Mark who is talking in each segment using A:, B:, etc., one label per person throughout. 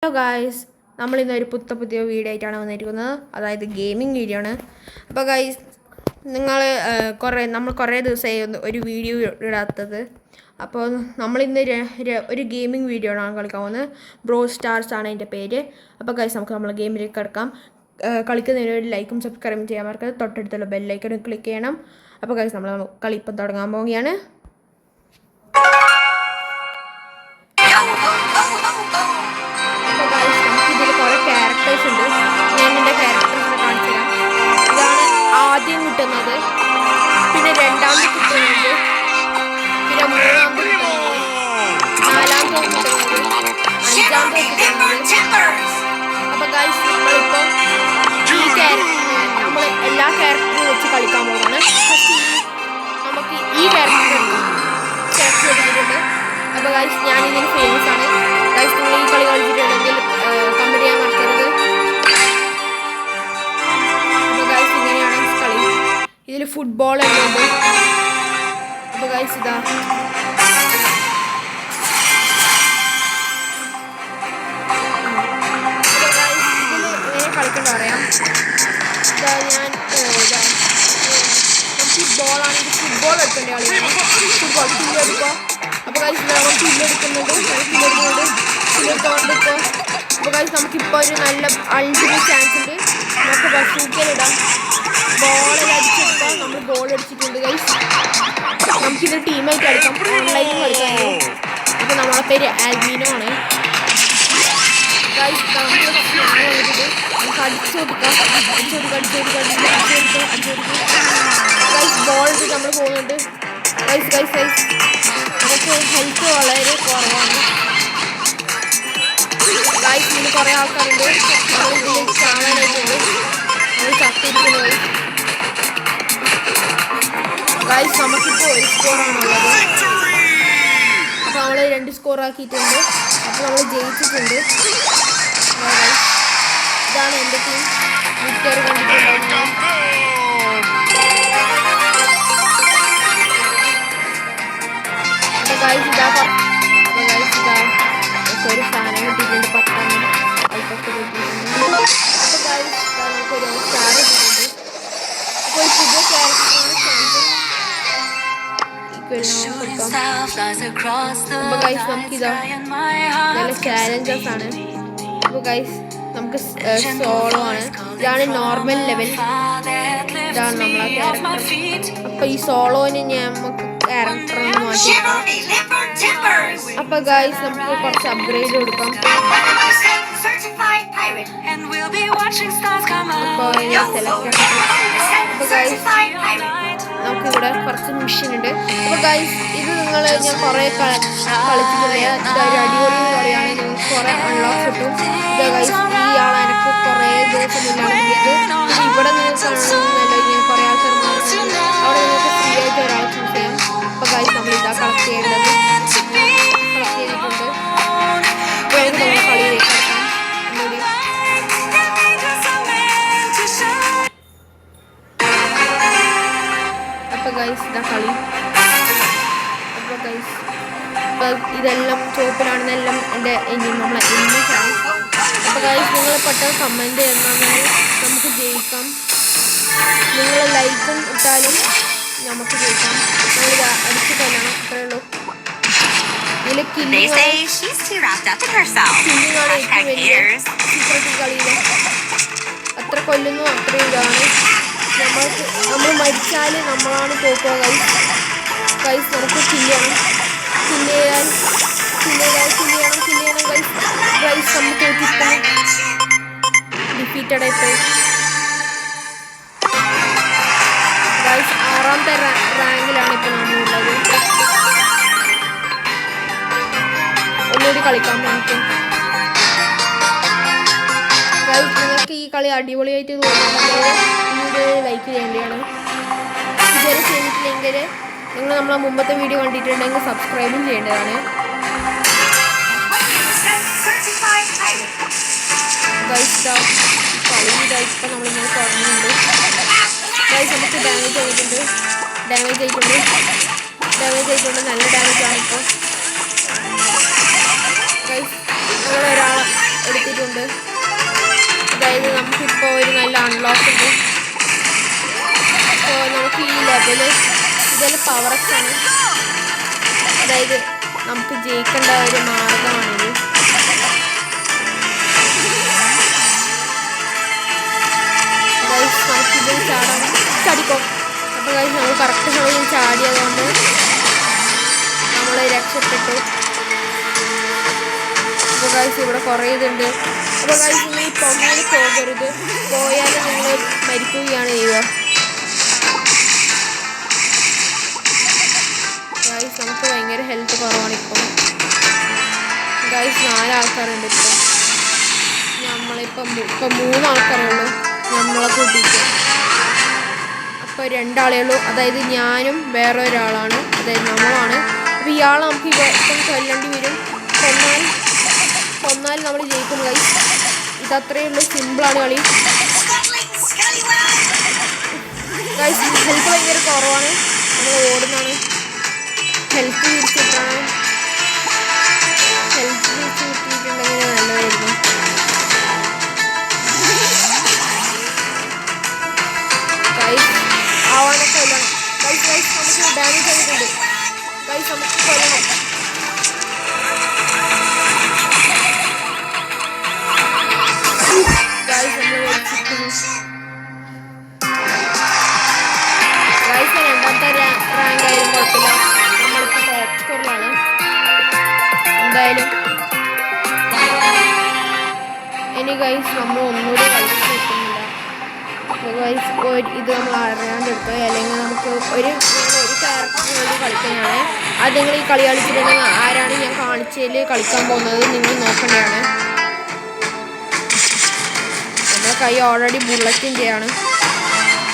A: Hello guys, നമ്മളിന്നൊരു പുതിയ video ആയിട്ടാണ് വന്നിരിക്കുന്നത്. അതായത് ഗെയിമിംഗ് വീഡിയോ ആണ്. അപ്പോൾ ഗായ്സ്, നമ്മൾ കുറേ ദിവസമായി ഒരു വീഡിയോ ഇടാത്തത്. അപ്പോൾ നമ്മളിന്ന് ഒരു ഗെയിമിംഗ് വീഡിയോ ആണ് കളിക്കാൻ പോകുന്നത്. ബ്രോൾ സ്റ്റാർസ് ആണ് അതിൻ്റെ പേര്. അപ്പോൾ ഗായ്സ്, നമുക്ക് നമ്മൾ ഗെയിമിലേക്ക് കിടക്കാം. കളിക്കുന്നതിന് ഒരു ലൈക്കും സബ്സ്ക്രൈബും ചെയ്യാൻ മറക്കരുത്. തൊട്ടടുത്തുള്ള ബെല്ലൈക്കൺ ക്ലിക്ക് ചെയ്യണം. അപ്പോൾ ഗായ്സ്, നമ്മൾ കളി ഇപ്പം തുടങ്ങാൻ പോവുകയാണ്. ഇതിൽ കുറേ ക്യാരക്ടേഴ്സ് ഉണ്ട്. ഞാൻ എൻ്റെ ക്യാരക്ടേഴ്സിനെ കാണിച്ചു തരാം. ഇതാണ് ആദ്യം കിട്ടുന്നത്, പിന്നെ രണ്ടാമത് കിട്ടുന്നത്, പിന്നെ മൂന്നാമത് കിട്ടുന്നത്, നാലാമത് കിട്ടുന്നത്, അഞ്ചാമത് കിട്ടുന്നത്. അപ്പോൾ ഗൈസ്, നമ്മളിപ്പോൾ നമ്മൾ എല്ലാ ക്യാരക്ടറും വെച്ച് കളിക്കാൻ പോകുന്നത്. നമുക്ക് ഈ ക്യാരക്ടർ എടുത്തിട്ടുണ്ട്. അപ്പോൾ ഗൈസ്, ഞാനിതിന് ഫേമസ് ആണ്. ഗൈസ്, നിങ്ങൾ ഈ കളി കളിച്ചിട്ടുണ്ടെങ്കിൽ കമൻറ്റ് ചെയ്യാൻ മറക്കരുത്. അപ്പോൾ ഗൈസ്, ഇങ്ങനെയാണ് കളി. ഇതിൽ ഫുട്ബോൾ എല്ലാം ഉണ്ട്. അപ്പോൾ ഗൈസ്, ഇതാ ഇതിൽ ഇങ്ങനെ കളിക്കേണ്ട പറയാം. ഇതാ ഞാൻ ഫുട്ബോളാണെങ്കിൽ ഫുട്ബോൾ എടുക്കേണ്ട കളിയാണ്. ഫുട്ബോൾ എടുക്കുക. അപ്പോൾ ഗൈസ്, നമ്മൾ പില്ലെടുക്കുന്നുണ്ട്. അപ്പോൾ ഗൈസ്, നമുക്കിപ്പോൾ ഒരു നല്ല അൾട്ടിമേറ്റ് ചാൻസ് ഉണ്ട്. നമുക്ക് ബസൂക്കയിലിടാം. ബോളിൽ അടിച്ചെടുക്കാം. നമ്മൾ ബോൾ അടിച്ചിട്ടുണ്ട് ഗൈസ്. നമുക്കിത് ടീമായിട്ട് കളിക്കാം, ഓൺലൈനും കളിക്കാം. അപ്പോൾ നമ്മളെ പേര് ആൽമീനോ ആണ് ഗൈസ്. നമുക്ക് അടിച്ചു കൊടുക്കാം. ഗൈസ്, ബോൾ ഇട്ട് നമ്മൾ പോകുന്നുണ്ട്. ഗൈസ് നമുക്ക് ഹെൽത്ത് വളരെ കുറവാണ് ഗൈസ്. ഇതിൽ കുറേ ആൾക്കാരുണ്ട്. നമ്മളിതിൽ കാണാനായിട്ടുണ്ട്. നമ്മൾ ചത്തിരിക്കുന്നത് ഗൈസ്. നമുക്കിപ്പോൾ ഒരു സ്കോറാണുള്ളത്. അപ്പോൾ നമ്മൾ 2 സ്കോർ ആക്കിയിട്ടുണ്ട്. അപ്പോൾ നമ്മൾ ജയിച്ചിട്ടുണ്ട്. ഇതാണ് എൻ്റെ ടീം. വിക്ടർ കണ്ടിട്ടുണ്ടായിരുന്നു. ഗൈസ്, ഇതാ ഒരു സാധനം കിട്ടിയിട്ടുണ്ട്. 10 അല്പൊക്കെ കിട്ടിയിട്ടുണ്ട്. അപ്പോൾ ഗൈസ്, നമുക്കൊരു സ്റ്റാർ കിട്ടിയിട്ടുണ്ട്. അപ്പോൾ ഒരു പുതിയ ക്യാരക്ടറാണ്. അപ്പോൾ ഗൈസ്, നമുക്കിതാ നല്ല ചാലഞ്ചസ് ആണ്. അപ്പോൾ ഗൈസ്, നമുക്ക് സോളോ ആണ്. ഇതാണ് നോർമൽ ലെവൽ. ഇതാണ് നമ്മളെ ക്യാരക്ടർ. അപ്പോൾ ഈ സോളോന് നമുക്ക് ക്യാരക്ടറിന് മാറ്റി. അപ്പോൾ ഗൈസ്, നമുക്ക് കുറച്ച് അപ്ഗ്രേഡ് കൊടുക്കാം. അപ്പോൾ ഞാൻ സെലക്ട് ആക്കാം. അപ്പോൾ ഗൈസ്, നമുക്കിവിടെ കുറച്ച് മിഷൻ ഉണ്ട്. അപ്പോൾ ഗൈസ്, ഇത് ഞാൻ കുറേ കളിച്ചിട്ടില്ല. ഇതൊരു അടിപൊളി കളിയാണ്. നിങ്ങൾക്ക് കുറേ അൺലോക്ക് കിട്ടും. ഇത് ഗൈസ്, ഈ ആളെ എനിക്ക് കുറേ ദിവസം മുന്നാണ് കിട്ടിയത്. ഇവിടെ നിങ്ങൾക്ക് കാണുന്നില്ല, ഇങ്ങനെ കുറേ ആൾക്കാർ മാറുന്നുണ്ട്. അവിടെ നിങ്ങൾക്ക് ഫ്രീ ആയിട്ട് ഒരാൾ ചൂസ് ചെയ്യാം. അപ്പോൾ ഗൈസ്, നമ്മളിതാ കളക്ട് ചെയ്യേണ്ടത് കളക്ട് ചെയ്തിട്ടുണ്ട്. അപ്പോൾ നമുക്ക് നമ്മൾ കളിയിലേക്ക് കിടക്കാം. ഒന്നുകൂടി അപ്പോൾ ഗൈസ്, ഇതാ കളി. അപ്പോൾ ഗൈസ്, ഇതെല്ലാം ചുവപ്പിലാണെന്നെല്ലാം നമ്മളെ ഇന്നതാണ്. അപ്പോൾ ഗൈസ്, നിങ്ങൾ പെട്ടെന്ന് കമൻറ്റ് ചെയ്യുന്നതെങ്കിൽ നമുക്ക് ജയിക്കാം. നിങ്ങൾ ലൈക്കും ഇട്ടാലും നമുക്ക് ജയിക്കാം. നമ്മൾ അടിച്ചു കൊല്ലണം, അത്രേ ഉള്ളൂ. ഇതിൽ കില്ലിങ്ങാണ് ഏറ്റവും വലിയ സീക്രട്ട് കളിയിൽ. അത്ര കൊല്ലുന്നു അത്രയും ഇതാണ്. നമ്മൾ മരിച്ചാൽ നമ്മളാണ് തോക്കുക ഗൈസ്. ഗൈസ്, നമുക്ക് കില്ല് ചെയ്യണം ഗൈസ്. ഗൈസ്, നമ്മൾ തോറ്റിരിക്കണം. ഡിഫീറ്റഡ് ആയിപ്പോയി ഗൈസ്. 6ാമത്തെ റാങ്കിലാണ് ഇപ്പോൾ നമ്മളുള്ളത്. ഒന്നുകൂടി കളിക്കാം നമുക്ക് ഗൈസ്. നിങ്ങൾക്ക് ഈ കളി അടിപൊളിയായിട്ട് തോന്നുന്നുണ്ടെങ്കിൽ വീഡിയോ ലൈക്ക് ചെയ്യേണ്ടതാണ്. ഇതുവരെ ചെയ്തിട്ടില്ലെങ്കിൽ നിങ്ങൾ നമ്മളെ മുമ്പത്തെ വീഡിയോ കണ്ടിട്ടുണ്ടെങ്കിൽ സബ്സ്ക്രൈബും ചെയ്യേണ്ടതാണ്. ഗൈസ്, കളി ഇപ്പം നമ്മളിങ്ങനെ തുടങ്ങുന്നുണ്ട്. ഗൈസ്, നമുക്ക് ഡാമേജ് ആയിട്ടുണ്ട്. നല്ല ഡാമേജ് ആണ് ഇപ്പോൾ ഗൈസ്. നമ്മളൊരാളെ നമുക്കിപ്പോൾ ഒരു നല്ല അൺലോക്ക് ഉണ്ട്. അപ്പോൾ നമുക്ക് ഈ ലെവല് ഇതെല്ലാം പവറക്സ് ആണ്, അതായത് നമുക്ക് ജയിക്കേണ്ട ഒരു മാർഗമാണിത്. നമുക്കിതിൽ ചാടിക്കോ. അപ്പോൾ ഗൈസ് നമ്മൾ കറക്റ്റ് സമയം ചാടിയതുകൊണ്ട് നമ്മൾ രക്ഷപ്പെട്ടു. അപ്പോൾ ഗൈസ് ഇവിടെ കുറേ ഇതുണ്ട്. അപ്പോൾ ഗൈസ് നിങ്ങൾ ഈ പൊങ്ങയിൽ പോകരുത്, പോയാൽ നിങ്ങൾ മരിക്കുകയാണ് ചെയ്യുക. ഗൈസ് നമുക്ക് ഭയങ്കര ഹെൽത്ത് കുറവാണ് ഇപ്പം. ഗൈസ് 4 ആൾക്കാരുണ്ട് ഇപ്പം. നമ്മളിപ്പം 3 ആൾക്കാരേ ഉള്ളൂ നമ്മളെ കൂട്ടിയിട്ട്. അപ്പോൾ 2 ആളേ ഉള്ളൂ, അതായത് ഞാനും വേറെ ഒരാളാണ്, അതായത് നമ്മളാണ്. അപ്പോൾ ഇയാൾ നമുക്ക് ഇപ്പം കൊല്ലേണ്ടി വരും. കൊന്നാൽ നമ്മൾ ജയിക്കും ഗൈസ്. ഇതത്രയേ ഉള്ളൂ, സിമ്പിളാണ് കളി ഗൈസ്. ഹെൽത്ത് ഭയങ്കര കുറവാണ്, നമ്മൾ ഓടുന്നതാണ്. ഹെൽത്ത് തിരിച്ചിട്ടാണ്, ഹെൽത്ത് തിരിച്ച് കിട്ടിയിട്ടുണ്ടെങ്കിൽ നല്ലതായിരുന്നു. ഗൈസ് ആവാനൊക്കെ കൊല്ലണം ഗൈസ്. നമുക്ക് ഡാമേജ് ആയിട്ടുണ്ട് ഗൈസ്, നമുക്ക് കൊല്ലണം. ഗൈസ് നമ്മൾ വെച്ചിരിക്കുന്നു. ഗൈസ് 2ാമത്തെ റാങ്ക് ആയാലും കുഴപ്പമില്ല, നമ്മളിപ്പോൾ ടോപ്പ് സ്കോറിലാണ്. എന്തായാലും ഇനി ഗൈസ് നമ്മൾ ഒന്നുകൂടി കളിച്ച് കിട്ടുന്നില്ല. ഗൈസ് ഇത് നമ്മൾ അറിയാണ്ടെടുക്കുക, അല്ലെങ്കിൽ നമുക്ക് ഒരു ക്യാരക്ടറിന് വേണ്ടി കളിക്കുന്നതാണ്. അത് നിങ്ങൾ ഈ കളി കളിച്ചിട്ടുണ്ടെങ്കിൽ ആരാണ് ഞാൻ കാണിച്ചതിൽ കളിക്കാൻ പോകുന്നത് നിങ്ങൾ നോക്കേണ്ടതാണ്. നമ്മുടെ കൈ ഓൾറെഡി ബുള്ളറ്റിൻ്റെയാണ്,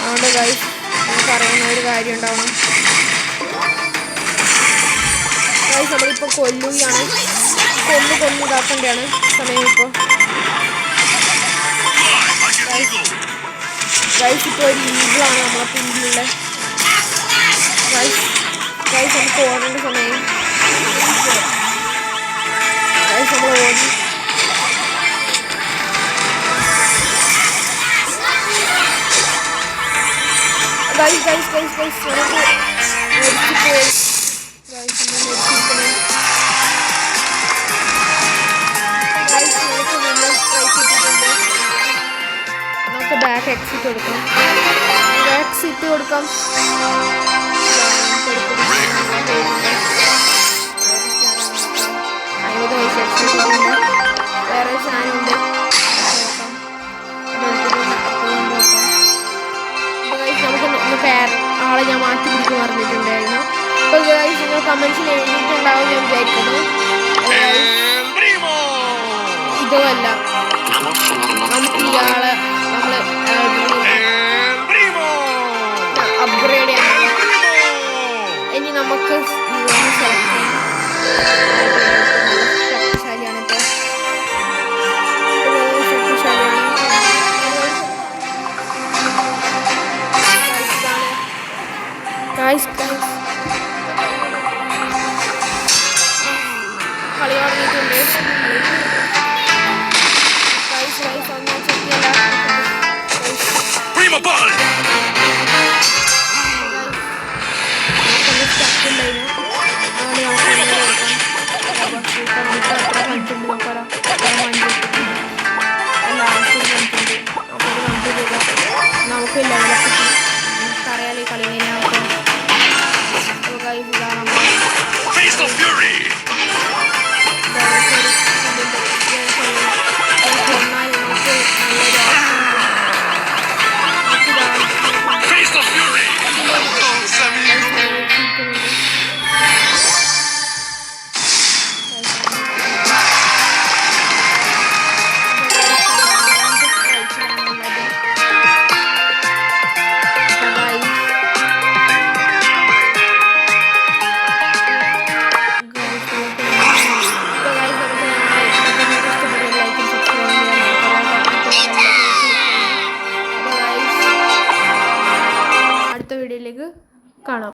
A: അതുകൊണ്ട് ഗൈസ് നമുക്ക് അറിയുന്ന ഒരു കാര്യം ഉണ്ടാവണം. ഗൈസ് നമ്മളിപ്പോൾ കൊല്ലുകയാണ്, കൊന്നു ഇതാക്കേണ്ടതാണ് സമയം ഇപ്പോൾ. ഗൈസ് ഇപ്പോൾ ഒരു ഈഗിളാണ് നമ്മളെ പിന്നിലുള്ള. ഗൈസ് നമുക്ക് ഓടേണ്ട സമയം. ഗൈസ് നമ്മൾ ഓടി. ഗൈസ് നമുക്ക് മരിച്ചിപ്പോയി. ഗൈസ് നമ്മൾ മരിച്ചിരിക്കണം. ഗൈസ് നമുക്ക് വിന്നർ പ്രൈസ് കിട്ടിയിട്ടുണ്ട്. നമുക്ക് ബാക്ക് എക്സിറ്റ് കൊടുക്കാം. 50 പൈസ എക്സിറ്റ് ചെയ്തിട്ടുണ്ട്. വേറെ സാധനമുണ്ട്, നമുക്ക് ആളെ ഞാൻ മാറ്റി പിടിച്ച് പറഞ്ഞിട്ടുണ്ടായിരുന്നു. അപ്പോൾ ഗൈസ് നിങ്ങൾ കമൻസിൽ എഴുതിയിട്ടുണ്ടാവും ഞാൻ വിചാരിക്കുന്നു. ഇതുമല്ല, നമുക്ക് ഇയാളെ നമ്മൾ അപ്ഗ്രേഡ് ചെയ്യണം. ഇനി നമുക്ക് സെലക്ട് ചെയ്യാം.